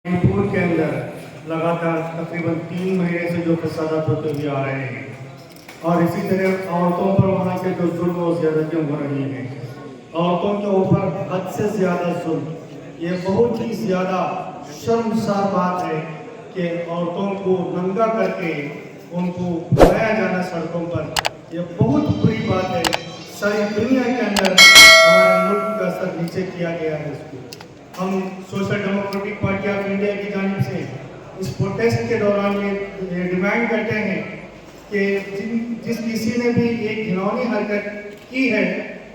मणिपुर के अंदर लगातार तकरीबन 3 महीने से जो फसादात होते हुए आ रहे हैं और इसी तरह औरतों पर वहाँ के जो जुल्म और ज़्यादतियाँ हो रही हैं, औरतों के ऊपर हद से ज़्यादा जुल्म, ये बहुत ही ज़्यादा शर्मसार बात है कि औरतों को नंगा करके उनको बुलाया जाना सड़कों पर, ये बहुत बुरी बात है। सारी दुनिया के अंदर हमारे मुल्क का सर नीचे किया गया है। इसको हम social democratic party of India की जानिब से इस प्रोटेस्ट के दौरान ये डिमांड करते हैं कि जिस किसी ने भी एक घिनौनी हरकत की है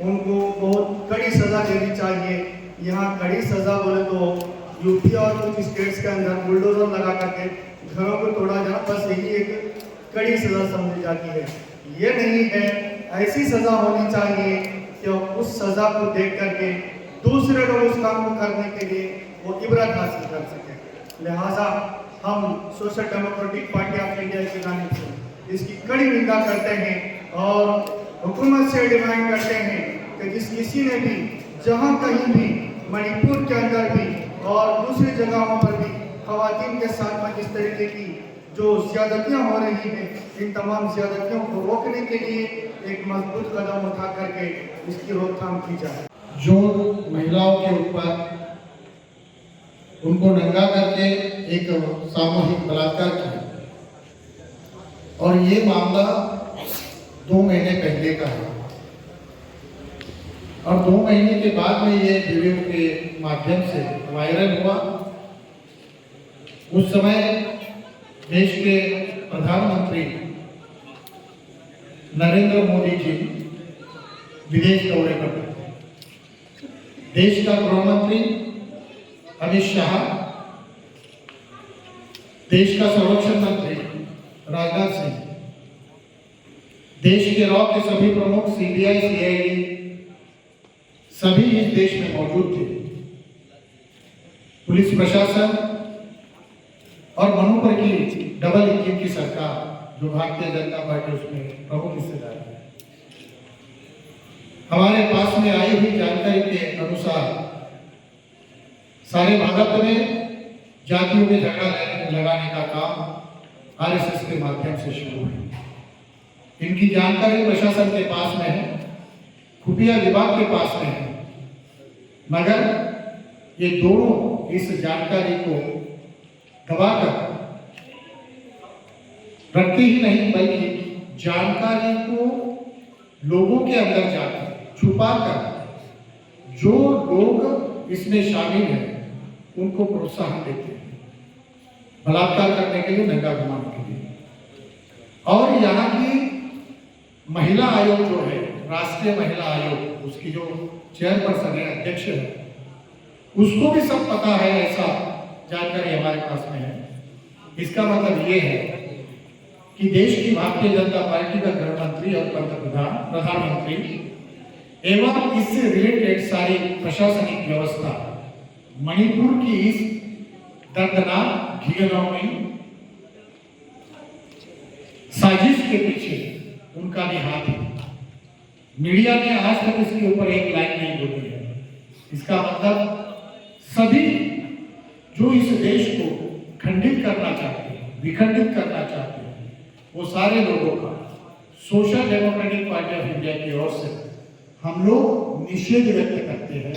उनको बहुत कड़ी सज़ा देनी चाहिए। यहाँ कड़ी सज़ा बोले तो यूपी और कुछ स्टेट्स के अंदर बुलडोजर लगा करके घरों को तोड़ा जाना, बस यही एक कड़ी सज़ा समझी जाती है। ये नहीं है, ऐसी सज़ा होनी चाहिए कि उस सज़ा को देख करके दूसरे लोग उस काम को करने के लिए वो इबरत हासिल कर सकें। लिहाजा हम social democratic party of India की जानिब से इसकी कड़ी निंदा करते हैं और हुकूमत से डिमांड करते हैं कि जिस किसी ने भी जहाँ कहीं भी मणिपुर के अंदर भी और दूसरी जगहों पर भी ख़वातीन के साथ में इस तरीके की जो ज़्यादतियाँ हो रही हैं, इन तमाम ज़्यादतियों को रोकने के लिए एक मजबूत कदम उठा करके इसकी रोकथाम की जाए। जो महिलाओं के ऊपर उनको नंगा करके एक सामूहिक बलात्कार किया और ये मामला 2 महीने पहले का है और 2 महीने के बाद में ये वीडियो के माध्यम से वायरल हुआ। उस समय देश के प्रधानमंत्री नरेंद्र मोदी जी विदेश दौरे पर थे। देश का गृह मंत्री अमित शाह, देश का संरक्षण मंत्री राजनाथ सिंह, देश के रॉ के सभी प्रमुख सीबीआई, सीआईडी सभी इस देश में मौजूद थे। पुलिस प्रशासन और मनोपर की डबल इंजन की सरकार जो भारतीय जनता पार्टी उसमें प्रमुख हिस्सेदार है। हमारे पास में आई हुई जानकारी के अनुसार सारे भारत में जातियों में झगड़ा लगाने का काम आरएसएस के माध्यम से शुरू है। इनकी जानकारी प्रशासन के पास में है, खुफिया विभाग के पास में है, मगर ये दोनों इस जानकारी को दबाकर रखते ही नहीं बल्कि जानकारी को लोगों के अंदर जाकर छुपाकर जो लोग इसमें शामिल हैं उनको प्रोत्साहन देते हैं बलात्कार करने के लिए, नंगा घुमाने के लिए। और यहाँ की महिला आयोग जो है, राष्ट्रीय महिला आयोग, उसकी जो चेयरपर्सन है, अध्यक्ष है, उसको भी सब पता है, ऐसा जानकारी हमारे पास में है। इसका मतलब ये है कि देश की भारतीय जनता पार्टी का गृह मंत्री और प्रधानमंत्री एवं इससे रिलेटेड सारी प्रशासनिक व्यवस्था मणिपुर की इस दर्दनाक घिनौनी साजिश के पीछे उनका भी हाथ है। मीडिया ने आज तक इसके ऊपर एक लाइन नहीं बोली है। इसका मतलब सभी जो इस देश को खंडित करना चाहते हैं, विखंडित करना चाहते हैं, वो सारे लोगों का social democratic party of India की ओर से हम लोग निषेध व्यक्त करते हैं।